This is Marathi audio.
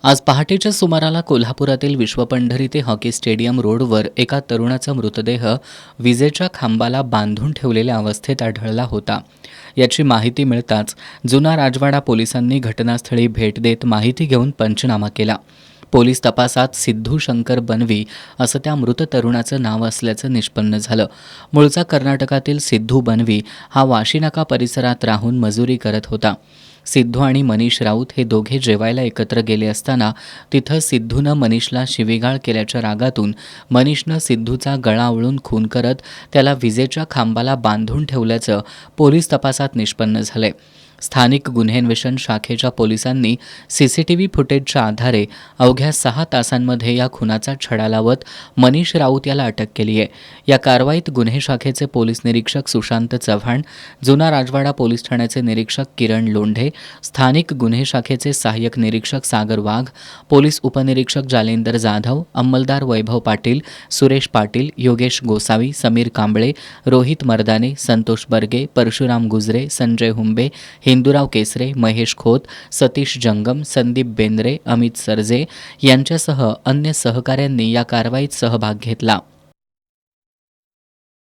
आज पहाटेच्या सुमाराला कोल्हापुरातील विश्वपंढरी ते हॉकी स्टेडियम रोडवर एका तरुणाचा मृतदेह विजेच्या खांबाला बांधून ठेवलेल्या अवस्थेत आढळला होता. याची माहिती मिळताच जुना राजवाडा पोलिसांनी घटनास्थळी भेट देत माहिती घेऊन पंचनामा केला. पोलीस तपासात सिद्धू शंकर बनवी असं त्या मृत तरुणाचं नाव असल्याचं निष्पन्न झालं. मूळचा कर्नाटकातील सिद्धू बनवी हा वाशीनाका परिसरात राहून मजुरी करत होता. सिद्धू आणि मनीष राऊत हे दोघे जेवायला एकत्र गेले असताना तिथं सिद्धूनं मनीषला शिवीगाळ केल्याच्या रागातून मनीषनं सिद्धूचा गळा आवळून खून करत त्याला विजेच्या खांबाला बांधून ठेवल्याचं पोलीस तपासात निष्पन्न झालंय. स्थानिक गुन्हेन्वेषण शाखेच्या पोलिसांनी सीसीटीव्ही फुटेजच्या आधारे अवघ्या 6 तासांमध्ये या खुनाचा छडा लावत मनीष राऊत याला अटक केली आहे. या कारवाईत गुन्हे शाखेचे पोलीस निरीक्षक सुशांत चव्हाण, जुना राजवाडा पोलीस ठाण्याचे निरीक्षक किरण लोंढे, स्थानिक गुन्हे शाखेचे सहाय्यक निरीक्षक सागर वाघ, पोलीस उपनिरीक्षक जालेंदर जाधव, अंमलदार वैभव पाटील, सुरेश पाटील, योगेश गोसावी, समीर कांबळे, रोहित मर्दाने, संतोष बर्गे, परशुराम गुजरे, संजय हुंबे, हिंदूराव केसरे, महेश खोत, सतीश जंगम, संदीप बेंद्रे, अमित सरजे यांच्यासह अन्य सहकाऱ्यांनी या कारवाईत सहभाग घेतला.